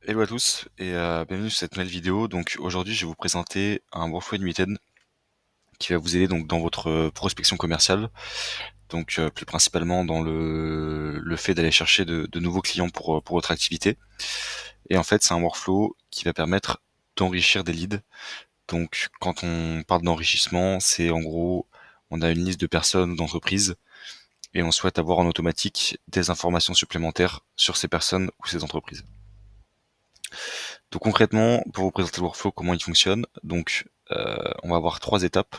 Hello à tous et bienvenue sur cette nouvelle vidéo. Donc aujourd'hui, je vais vous présenter un workflow Unlimited qui va vous aider donc dans votre prospection commerciale. Donc plus principalement dans le fait d'aller chercher de nouveaux clients pour votre activité. Et en fait, c'est un workflow qui va permettre d'enrichir des leads. Donc quand on parle d'enrichissement, c'est en gros, on a une liste de personnes ou d'entreprises et on souhaite avoir en automatique des informations supplémentaires sur ces personnes ou ces entreprises. Donc concrètement, pour vous présenter le workflow, comment il fonctionne, donc on va avoir 3 étapes.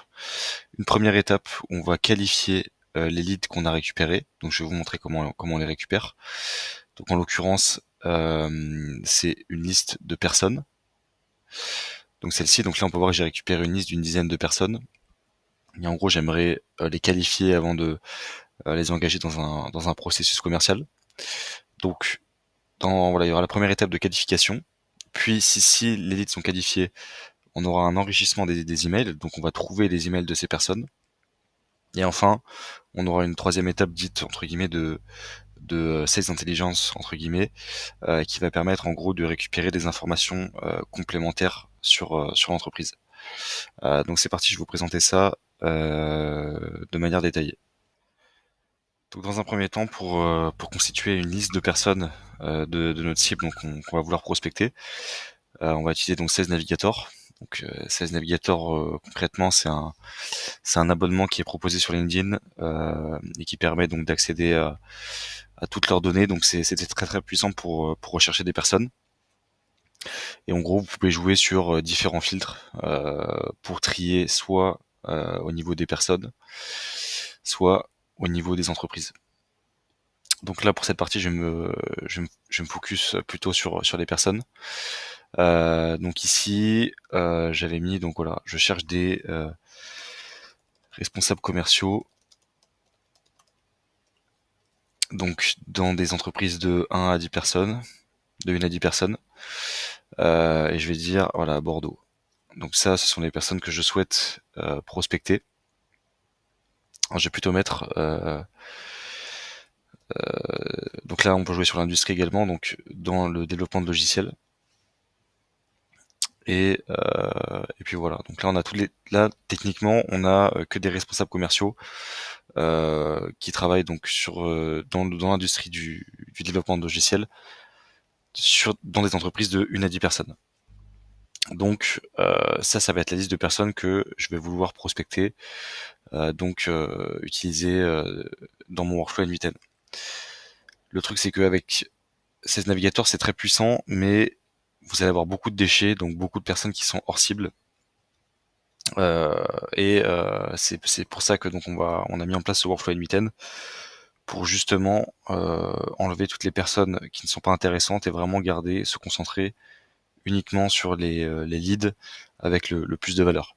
Une première étape où on va qualifier les leads qu'on a récupérés. Donc je vais vous montrer comment on les récupère. Donc en l'occurrence, c'est une liste de personnes. Donc celle-ci, donc là on peut voir que j'ai récupéré une liste d'une dizaine de personnes. Et en gros, j'aimerais les qualifier avant de les engager dans un processus commercial. Donc voilà, il y aura la première étape de qualification. Puis si les leads sont qualifiés, on aura un enrichissement des emails, donc on va trouver les emails de ces personnes. Et enfin, on aura une troisième étape dite entre guillemets de sales intelligence entre guillemets, qui va permettre en gros de récupérer des informations complémentaires sur l'entreprise. Donc c'est parti, je vais vous présenter ça de manière détaillée. Donc dans un premier temps, pour constituer une liste de personnes de notre cible, donc qu'on va vouloir prospecter, on va utiliser donc Sales Navigator. Donc Sales Navigator concrètement c'est un abonnement qui est proposé sur LinkedIn et qui permet donc d'accéder à toutes leurs données. Donc c'était très très puissant pour rechercher des personnes. Et en gros, vous pouvez jouer sur différents filtres pour trier soit au niveau des personnes, soit au niveau des entreprises. Donc là, pour cette partie, je me focus plutôt sur les personnes. Donc ici, j'avais mis, donc voilà, je cherche des responsables commerciaux, donc dans des entreprises de 1 à 10 personnes, de 1 à 10 personnes, et je vais dire, voilà, Bordeaux. Donc ça, ce sont les personnes que je souhaite prospecter. Alors, je vais plutôt mettre, donc là, on peut jouer sur l'industrie également, donc dans le développement de logiciels. Et puis voilà. Donc là, on a là, techniquement, on a que des responsables commerciaux qui travaillent donc dans l'industrie du développement de logiciels dans des entreprises de 1 à 10 personnes. Donc ça va être la liste de personnes que je vais vouloir prospecter, donc utiliser dans mon workflow N8N. Le truc c'est qu'avec ces navigateurs c'est très puissant, mais vous allez avoir beaucoup de déchets, donc beaucoup de personnes qui sont hors cible. C'est pour ça que donc on a mis en place ce workflow N8N pour justement enlever toutes les personnes qui ne sont pas intéressantes et vraiment se concentrer uniquement sur les leads avec le plus de valeur.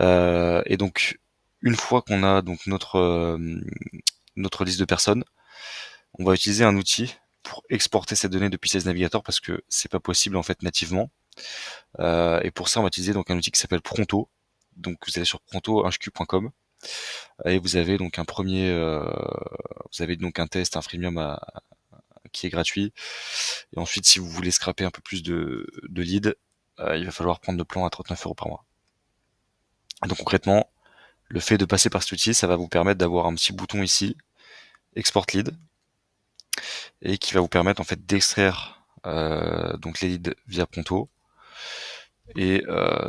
Et donc une fois qu'on a donc notre liste de personnes, on va utiliser un outil pour exporter ces données depuis Sales Navigator parce que c'est pas possible en fait nativement. Et pour ça, on va utiliser donc un outil qui s'appelle Pronto. Donc vous allez sur pronto.hq.com et vous avez donc vous avez donc un test, un freemium qui est gratuit. Et ensuite, si vous voulez scraper un peu plus de leads, il va falloir prendre le plan à 39 € par mois. Et donc concrètement, le fait de passer par cet outil, ça va vous permettre d'avoir un petit bouton ici, Export Lead, et qui va vous permettre en fait d'extraire donc les leads via Pronto. Et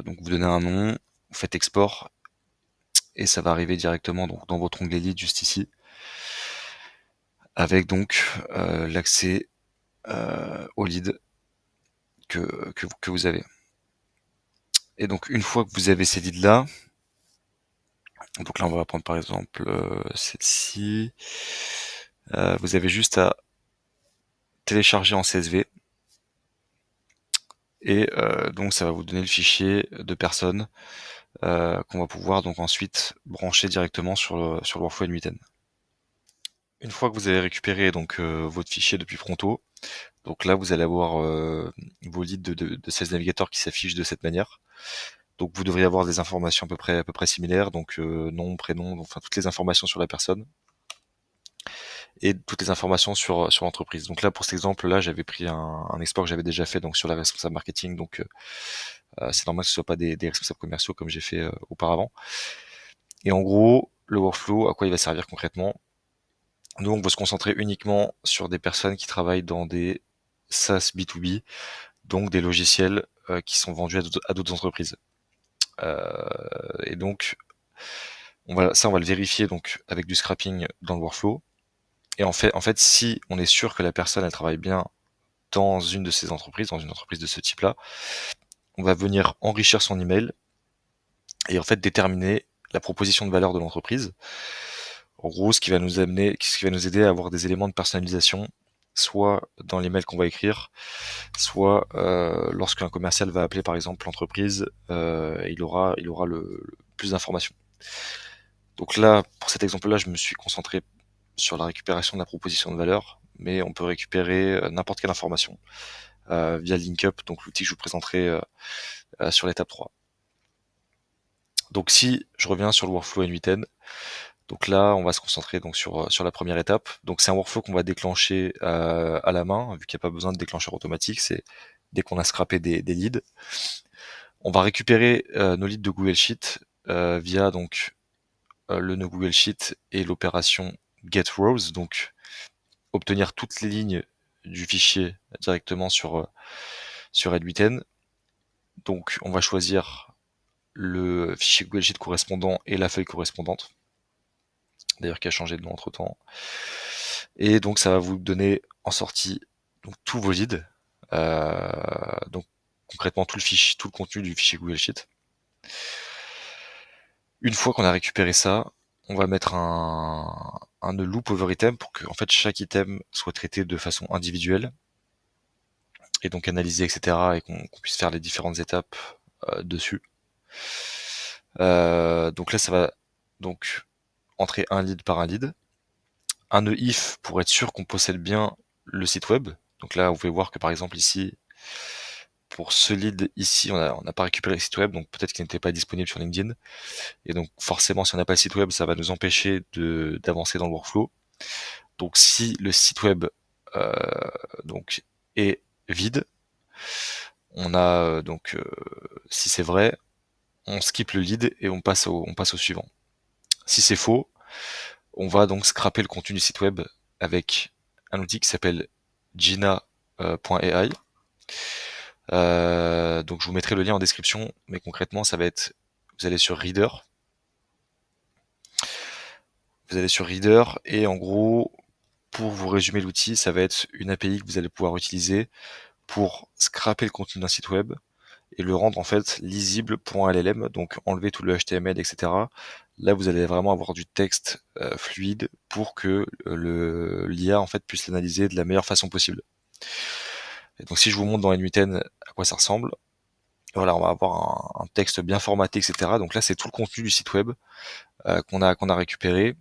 donc vous donnez un nom, vous faites export, et ça va arriver directement donc dans votre onglet lead juste ici, avec donc l'accès au lead que vous avez. Et donc une fois que vous avez ces leads là, donc là on va prendre par exemple celle-ci, vous avez juste à télécharger en CSV et donc ça va vous donner le fichier de personnes qu'on va pouvoir donc ensuite brancher directement sur le workflow N8N. Une fois que vous avez récupéré donc votre fichier depuis Pronto, donc là vous allez avoir vos leads de Sales Navigator qui s'affichent de cette manière. Donc vous devriez avoir des informations à peu près similaires, donc nom, prénom, enfin toutes les informations sur la personne. et toutes les informations sur l'entreprise. Donc là, pour cet exemple-là, j'avais pris un export que j'avais déjà fait donc sur la responsable marketing, donc c'est normal que ce soit pas des responsables commerciaux comme j'ai fait auparavant. Et en gros, le workflow, à quoi il va servir concrètement? Nous, on va se concentrer uniquement sur des personnes qui travaillent dans des SaaS B2B, donc des logiciels qui sont vendus à d'autres entreprises. Et donc, on va le vérifier donc avec du scrapping dans le workflow. Et en fait, si on est sûr que la personne elle travaille bien dans une de ces entreprises, dans une entreprise de ce type-là, on va venir enrichir son email et en fait déterminer la proposition de valeur de l'entreprise. En gros, ce qui va nous aider à avoir des éléments de personnalisation, soit dans les mails qu'on va écrire, soit lorsqu'un commercial va appeler par exemple l'entreprise, il aura le plus d'informations. Donc là, pour cet exemple-là, je me suis concentré sur la récupération de la proposition de valeur, mais on peut récupérer n'importe quelle information via LinkUp, donc l'outil que je vous présenterai sur l'étape 3. Donc si je reviens sur le workflow N8N, donc là on va se concentrer donc sur la première étape. Donc c'est un workflow qu'on va déclencher à la main, vu qu'il n'y a pas besoin de déclencheur automatique, c'est dès qu'on a scrappé des leads. On va récupérer nos leads de Google Sheet via donc le nœud Google Sheet et l'opération get rows, donc obtenir toutes les lignes du fichier directement sur N8N. Donc on va choisir le fichier Google Sheet correspondant et la feuille correspondante, d'ailleurs qui a changé de nom entre temps. Et donc ça va vous donner en sortie donc tous vos leads, donc concrètement tout le contenu du fichier Google Sheet. Une fois qu'on a récupéré ça, on va mettre un loop over item pour que en fait chaque item soit traité de façon individuelle et donc analysé, etc. et qu'on puisse faire les différentes étapes dessus. Donc là, ça va donc entrer un lead par un lead. Un nœud if pour être sûr qu'on possède bien le site web. Donc là, vous pouvez voir que par exemple ici, pour ce lead ici, on n'a pas récupéré le site web, donc peut-être qu'il n'était pas disponible sur LinkedIn. Et donc forcément, si on n'a pas le site web, ça va nous empêcher d'avancer dans le workflow. Donc si le site web euh, donc est vide, on a si c'est vrai, on skip le lead et on passe au suivant. Si c'est faux, on va donc scraper le contenu du site web avec un outil qui s'appelle Gina.ai. Donc je vous mettrai le lien en description, mais concrètement ça va être, vous allez sur Reader, et en gros, pour vous résumer l'outil, ça va être une API que vous allez pouvoir utiliser pour scraper le contenu d'un site web et le rendre en fait lisible.llm, donc enlever tout le HTML, etc. Là, vous allez vraiment avoir du texte fluide pour que l'IA en fait puisse l'analyser de la meilleure façon possible. Et donc, si je vous montre dans N8N à quoi ça ressemble, voilà, on va avoir un texte bien formaté, etc. Donc là, c'est tout le contenu du site web qu'on a récupéré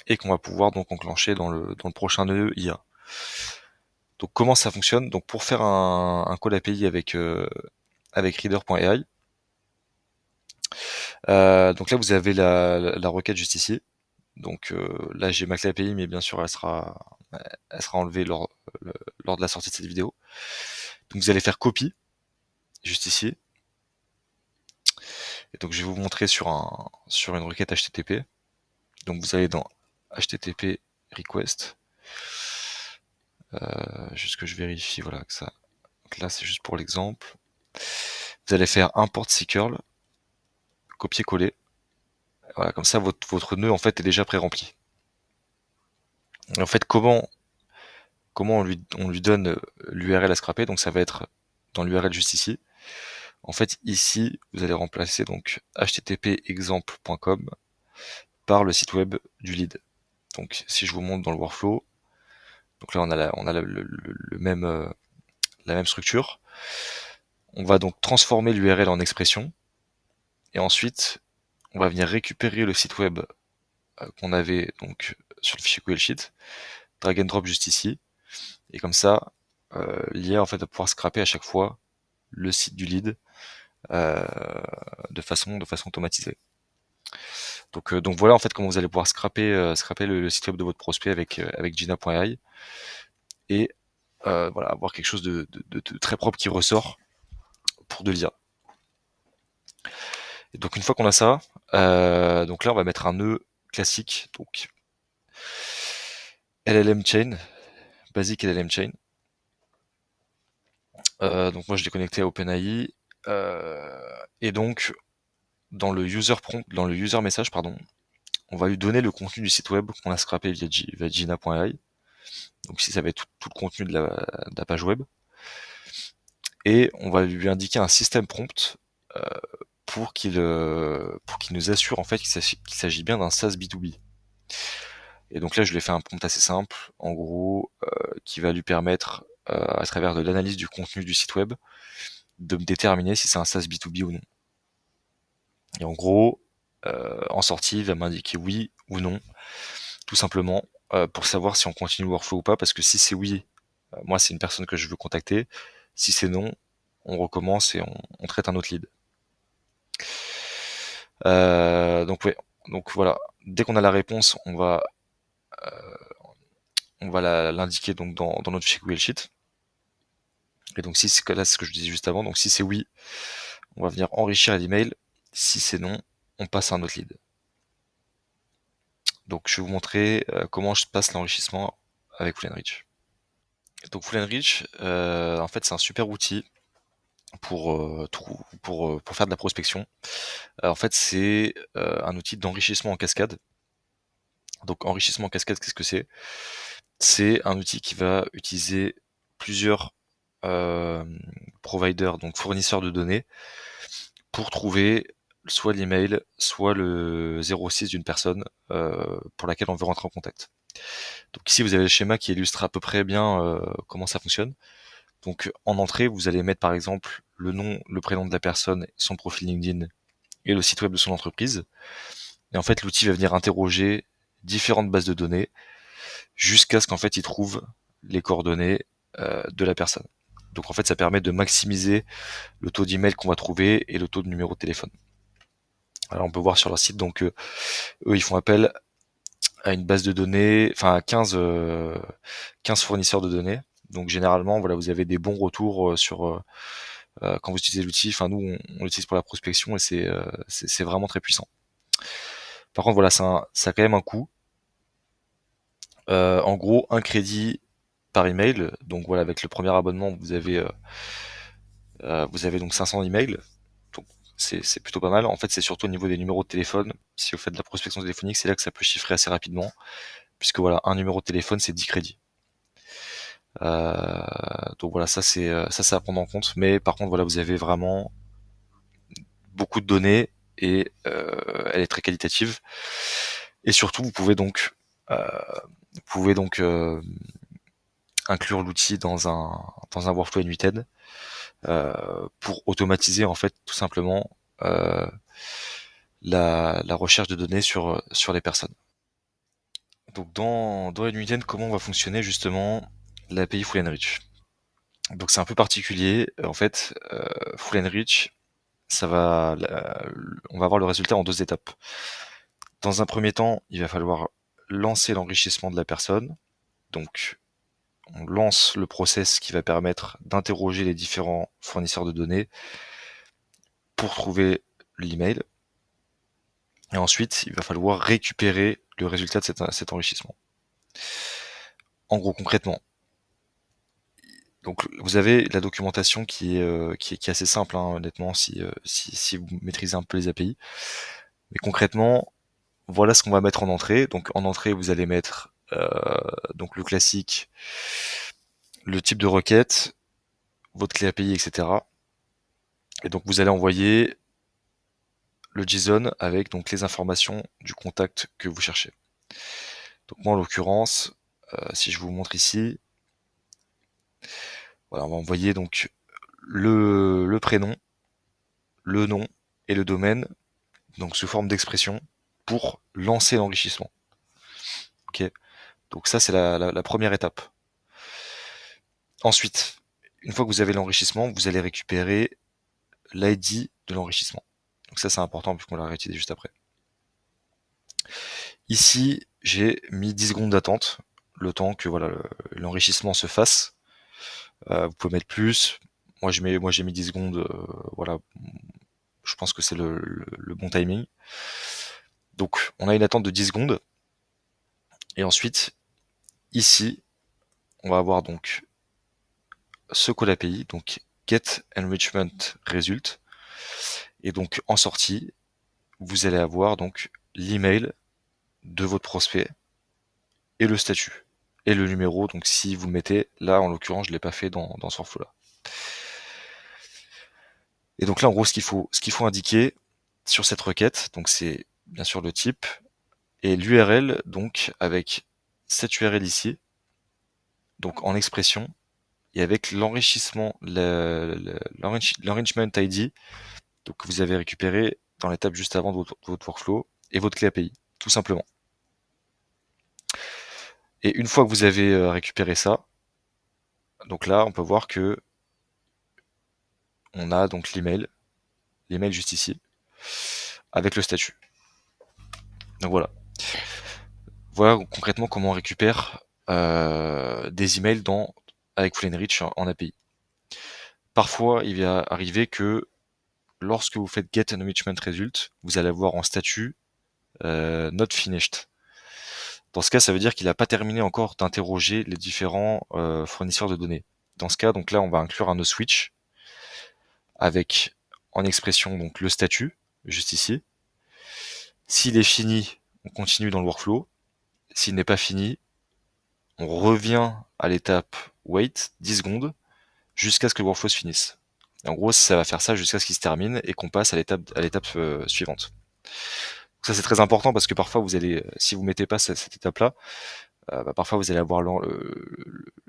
et qu'on va pouvoir donc enclencher dans le prochain nœud IA. Donc comment ça fonctionne? Donc pour faire un call API avec Reader.ai, donc là vous avez la requête juste ici. Donc là j'ai ma clé API, mais bien sûr elle sera enlevée lors de la sortie de cette vidéo. Donc vous allez faire copy juste ici. Et donc je vais vous montrer sur une requête HTTP. Donc vous allez dans HTTP request. Juste que je vérifie, voilà que ça. Donc là c'est juste pour l'exemple. Vous allez faire import curl, copier-coller. Voilà, comme ça votre nœud en fait est déjà pré-rempli. En fait, comment on lui donne l'URL à scraper? Donc ça va être dans l'URL juste ici. En fait, ici, vous allez remplacer donc http://exemple.com par le site web du lead. Donc si je vous montre dans le workflow, donc là on a le même la même structure. On va donc transformer l'URL en expression et ensuite on va venir récupérer le site web qu'on avait donc sur le fichier Google Sheet, drag and drop juste ici, et comme ça l'IA en fait va pouvoir scraper à chaque fois le site du lead de façon automatisée. Donc voilà en fait comment vous allez pouvoir scraper le site web de votre prospect avec Gina.ai et voilà, avoir quelque chose de très propre qui ressort pour de l'IA. Et donc une fois qu'on a ça, donc là on va mettre un nœud classique, donc LLM chain, basic LLM chain. Donc moi je l'ai connecté à OpenAI et donc dans le user prompt, dans le user message pardon, on va lui donner le contenu du site web qu'on a scrappé via Gina.ai. Donc ici ça va être tout le contenu de la page web et on va lui indiquer un système prompt euh, pour qu'il nous assure en fait qu'il s'agit bien d'un SaaS B2B. Et donc là, je lui ai fait un prompt assez simple, en gros, qui va lui permettre, à travers de l'analyse du contenu du site web, de me déterminer si c'est un SaaS B2B ou non. Et en gros, en sortie, il va m'indiquer oui ou non, tout simplement, pour savoir si on continue le workflow ou pas, parce que si c'est oui, moi c'est une personne que je veux contacter, si c'est non, on recommence et on traite un autre lead. Donc ouais, donc voilà, dès qu'on a la réponse, on va l'indiquer donc dans notre fichier Google Sheet. Et donc si c'est là, c'est ce que je disais juste avant, donc si c'est oui, on va venir enrichir l'email. Si c'est non, on passe à un autre lead. Donc je vais vous montrer comment je passe l'enrichissement avec Full-Enrich. Donc Full-Enrich, en fait c'est un super outil pour faire de la prospection. En fait c'est un outil d'enrichissement en cascade. Donc enrichissement en cascade, qu'est-ce que c'est? C'est un outil qui va utiliser plusieurs euh, providers, donc fournisseurs de données, pour trouver soit l'email, soit le 06 d'une personne pour laquelle on veut rentrer en contact. Donc ici, vous avez le schéma qui illustre à peu près bien comment ça fonctionne. Donc en entrée, vous allez mettre par exemple le nom, le prénom de la personne, son profil LinkedIn et le site web de son entreprise. Et en fait, l'outil va venir interroger différentes bases de données jusqu'à ce qu'en fait, il trouve les coordonnées de la personne. Donc en fait, ça permet de maximiser le taux d'email qu'on va trouver et le taux de numéro de téléphone. Alors on peut voir sur leur site, donc eux ils font appel à une base de données, enfin à 15 fournisseurs de données. Donc généralement, voilà, vous avez des bons retours sur quand vous utilisez l'outil. Enfin nous, on l'utilise pour la prospection et c'est vraiment très puissant. Par contre, voilà, ça a quand même un coût. En gros, un crédit par email. Donc voilà, avec le premier abonnement, vous avez donc 500 emails. Donc c'est plutôt pas mal. En fait, c'est surtout au niveau des numéros de téléphone. Si vous faites de la prospection téléphonique, c'est là que ça peut chiffrer assez rapidement, puisque voilà, un numéro de téléphone, c'est 10 crédits. Donc voilà, ça c'est à prendre en compte. Mais par contre, voilà, vous avez vraiment beaucoup de données et elle est très qualitative. Et surtout, euh, vous pouvez donc inclure l'outil dans un workflow Nuited pour automatiser en fait tout simplement la recherche de données sur les personnes. Donc dans Nuited, comment va fonctionner justement l'API Full Enrich? Donc c'est un peu particulier. En fait, Full Enrich, on va avoir le résultat en deux étapes. Dans un premier temps, il va falloir lancer l'enrichissement de la personne. Donc, on lance le process qui va permettre d'interroger les différents fournisseurs de données pour trouver l'email. Et ensuite, il va falloir récupérer le résultat de cet enrichissement. En gros, concrètement, donc vous avez la documentation qui est assez simple, hein, honnêtement, si vous maîtrisez un peu les API. Mais concrètement, voilà ce qu'on va mettre en entrée. Donc en entrée, vous allez mettre donc le classique, le type de requête, votre clé API, etc. Et donc vous allez envoyer le JSON avec donc les informations du contact que vous cherchez. Donc moi en l'occurrence, si je vous montre ici, voilà, on va envoyer donc le prénom, le nom et le domaine, donc sous forme d'expression, pour lancer l'enrichissement. Ok. Donc ça c'est la première étape. Ensuite, une fois que vous avez l'enrichissement, vous allez récupérer l'ID de l'enrichissement. Donc ça c'est important puisqu'on l'a réutilisé juste après. Ici, j'ai mis 10 secondes d'attente, le temps que voilà l'enrichissement se fasse. Vous pouvez mettre plus. Moi j'ai mis 10 secondes. Voilà, je pense que c'est le bon timing. Donc on a une attente de 10 secondes. Et ensuite, ici, on va avoir donc ce call API, donc get enrichment result. Et donc en sortie, vous allez avoir donc l'email de votre prospect et le statut et le numéro. Donc si vous le mettez là, en l'occurrence, je l'ai pas fait dans ce workflow là. Et donc là, en gros, ce qu'il faut indiquer sur cette requête, donc c'est bien sûr le type et l'URL, donc avec cette URL ici, donc en expression et avec l'enrichissement, l'enrichment ID, donc que vous avez récupéré dans l'étape juste avant de votre workflow et votre clé API, tout simplement. Et une fois que vous avez récupéré ça, donc là, on peut voir que on a donc l'email juste ici, avec le statut. Donc voilà. Voilà concrètement comment on récupère des emails avec Fluentreach en API. Parfois, il va arriver que lorsque vous faites get enrichment result, vous allez avoir en statut not finished. Dans ce cas, ça veut dire qu'il n'a pas terminé encore d'interroger les différents fournisseurs de données. Dans ce cas, donc là, on va inclure un noSwitch avec en expression donc le statut juste ici. S'il est fini, on continue dans le workflow. S'il n'est pas fini, on revient à l'étape wait 10 secondes jusqu'à ce que le workflow se finisse. En gros, ça va faire ça jusqu'à ce qu'il se termine et qu'on passe à l'étape suivante. Donc ça c'est très important parce que parfois vous allez, si vous mettez pas cette étape-là, parfois vous allez avoir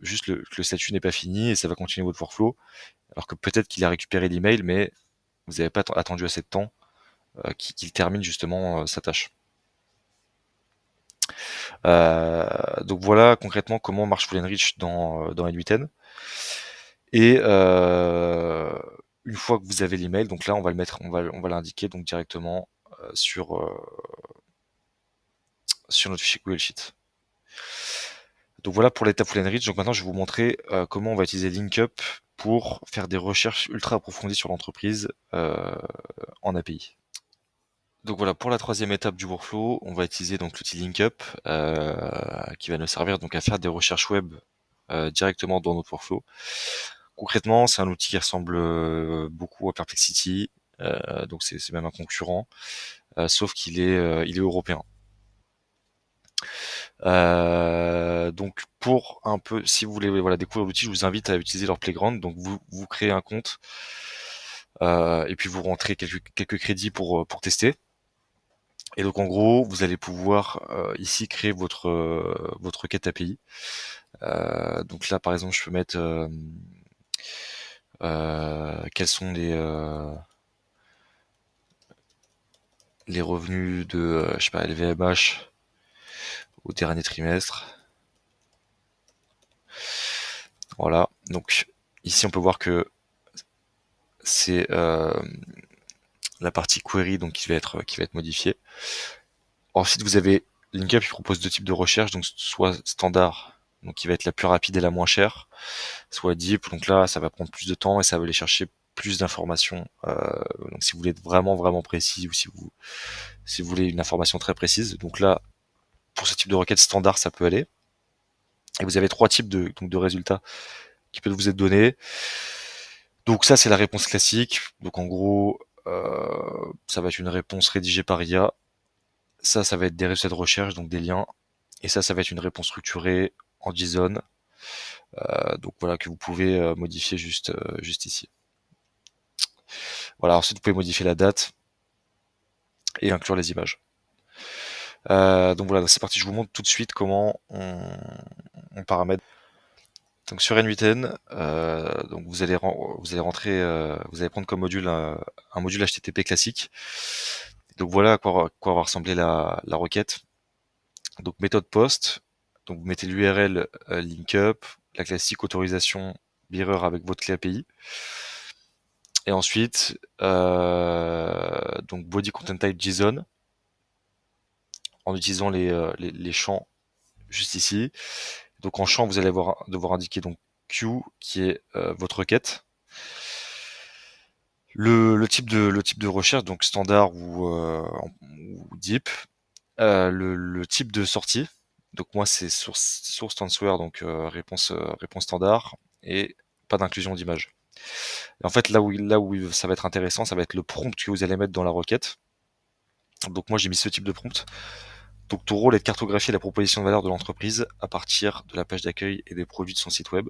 juste que le statut n'est pas fini et ça va continuer votre workflow, alors que peut-être qu'il a récupéré l'email, mais vous n'avez pas attendu assez de temps qu'il termine justement sa tâche. Donc voilà concrètement comment marche Fluentreach dans N8N. Et une fois que vous avez l'email, donc là on va le mettre, on va l'indiquer donc directement sur notre fichier Google Sheet. Donc voilà pour l'étape Fluentreach. Donc maintenant je vais vous montrer comment on va utiliser LinkUp pour faire des recherches ultra approfondies sur l'entreprise en API. Donc voilà, pour la troisième étape du workflow, on va utiliser donc l'outil LinkUp qui va nous servir donc à faire des recherches web directement dans notre workflow. Concrètement, c'est un outil qui ressemble beaucoup à Perplexity, donc c'est même un concurrent, sauf qu'il est européen. Donc pour un peu, si vous voulez voilà découvrir l'outil, je vous invite à utiliser leur playground. Donc vous créez un compte et puis vous rentrez quelques crédits pour tester. Et donc en gros, vous allez pouvoir ici créer votre requête API. Donc là, par exemple, je peux mettre quels sont les revenus de, je sais pas, LVMH au dernier trimestre. Voilà. Donc ici, on peut voir que c'est la partie query donc qui va être modifiée. Ensuite, vous avez LinkUp qui propose deux types de recherche, donc soit standard, donc qui va être la plus rapide et la moins chère, soit deep, donc là ça va prendre plus de temps et ça va aller chercher plus d'informations. Donc si vous voulez être vraiment précis ou si vous voulez une information très précise, donc là pour ce type de requête standard ça peut aller. Et vous avez trois types de résultats qui peuvent vous être donnés. Donc ça c'est la réponse classique. Donc en gros ça va être une réponse rédigée par IA. Ça va être des résultats de recherche, donc des liens. Et ça va être une réponse structurée en JSON. Donc voilà, que vous pouvez modifier juste ici. Voilà, ensuite vous pouvez modifier la date et inclure les images. Donc voilà, c'est parti, je vous montre tout de suite comment on paramètre. Donc sur N8N, donc vous allez rentrer, vous allez prendre comme module un module HTTP classique. Donc voilà à quoi va ressembler la requête. Donc méthode post, donc vous mettez l'URL LinkUp, la classique autorisation mirror avec votre clé API. Et ensuite, donc body content type JSON. en utilisant les champs juste ici. Donc en champ, vous allez devoir indiquer donc Q qui est votre requête. Le type de recherche, donc standard ou deep. Le type de sortie. Donc moi c'est source answer, donc réponse standard et pas d'inclusion d'image. Et en fait là où ça va être intéressant, ça va être le prompt que vous allez mettre dans la requête. Donc moi j'ai mis ce type de prompt. Donc ton rôle est de cartographier la proposition de valeur de l'entreprise à partir de la page d'accueil et des produits de son site web.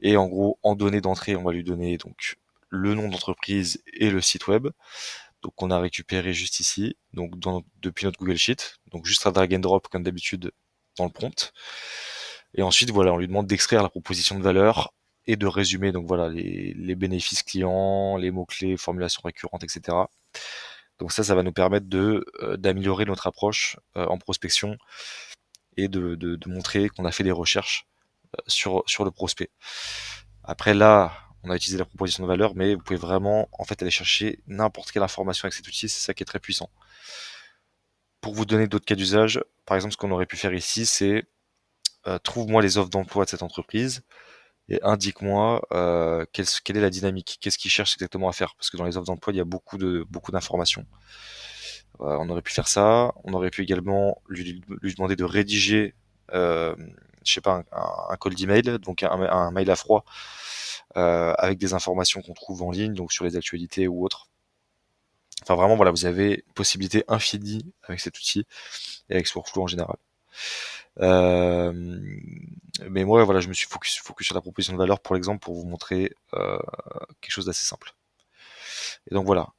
Et en gros, en données d'entrée, on va lui donner donc le nom d'entreprise et le site web. Donc on a récupéré juste ici, donc depuis notre Google Sheet. Donc juste un drag and drop comme d'habitude dans le prompt. Et ensuite voilà, on lui demande d'extraire la proposition de valeur et de résumer donc voilà les bénéfices clients, les mots-clés, formulations récurrentes, etc. Donc ça va nous permettre d'améliorer notre approche en prospection et de montrer qu'on a fait des recherches sur le prospect. Après là, on a utilisé la proposition de valeur, mais vous pouvez vraiment en fait aller chercher n'importe quelle information avec cet outil, c'est ça qui est très puissant. Pour vous donner d'autres cas d'usage, par exemple, ce qu'on aurait pu faire ici, c'est trouve-moi les offres d'emploi de cette entreprise et indique-moi quelle est la dynamique, qu'est-ce qu'ils cherchent exactement à faire, parce que dans les offres d'emploi, il y a beaucoup d'informations. On aurait pu faire ça. On aurait pu également lui demander de rédiger, euh, je sais pas, un call d'email, donc un mail à froid avec des informations qu'on trouve en ligne, donc sur les actualités ou autres. Enfin vraiment, voilà, vous avez une possibilité infinie avec cet outil et avec ce workflow en général. Euh, mais moi, voilà, je me suis focus sur la proposition de valeur pour l'exemple pour vous montrer quelque chose d'assez simple. Et donc voilà,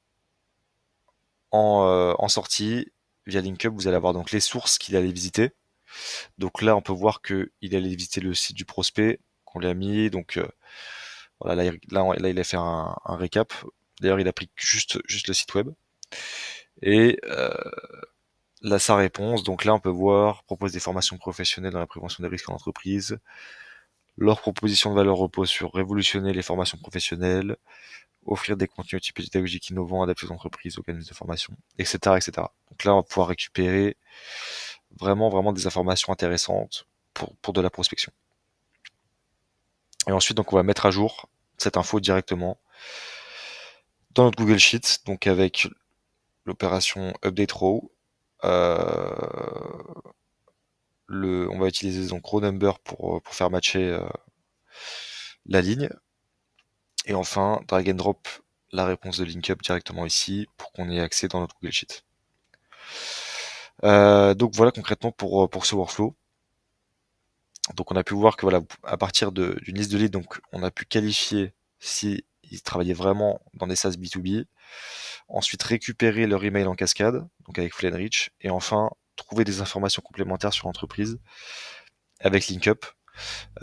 en sortie, via LinkUp, vous allez avoir donc les sources qu'il allait visiter. Donc là, on peut voir que il allait visiter le site du prospect qu'on lui a mis. Donc voilà, là, il a fait un récap. D'ailleurs, il a pris juste le site web. Et là, sa réponse. Donc là, on peut voir propose des formations professionnelles dans la prévention des risques en entreprise. Leur proposition de valeur repose sur révolutionner les formations professionnelles, offrir des contenus typiques pédagogiques innovants adaptés aux entreprises, organismes de formation, etc., etc. Donc là, on va pouvoir récupérer vraiment des informations intéressantes pour de la prospection. Et ensuite, donc, on va mettre à jour cette info directement dans notre Google Sheet, donc avec l'opération Update Row. Euh, on va utiliser donc row number pour faire matcher la ligne. Et enfin, drag and drop la réponse de LinkUp directement ici pour qu'on ait accès dans notre Google Sheet. Donc voilà concrètement pour ce workflow. Donc on a pu voir que voilà, à partir d'une liste de leads, donc on a pu qualifier si ils travaillaient vraiment dans des SaaS B2B. Ensuite récupérer leur email en cascade, donc avec Full Enrich, et enfin trouver des informations complémentaires sur l'entreprise avec LinkUp.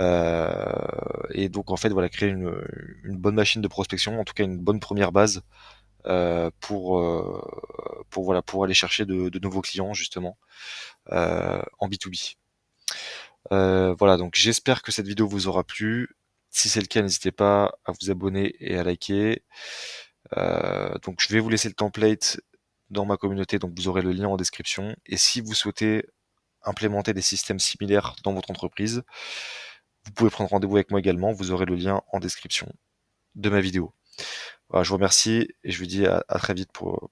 Et donc en fait voilà créer une bonne machine de prospection, en tout cas une bonne première base pour aller chercher de nouveaux clients justement en B2B. Voilà, donc j'espère que cette vidéo vous aura plu. Si c'est le cas, n'hésitez pas à vous abonner et à liker. Donc je vais vous laisser le template dans ma communauté, donc vous aurez le lien en description. Et si vous souhaitez implémenter des systèmes similaires dans votre entreprise, vous pouvez prendre rendez-vous avec moi également. Vous aurez le lien en description de ma vidéo. Voilà, je vous remercie et je vous dis à très vite pour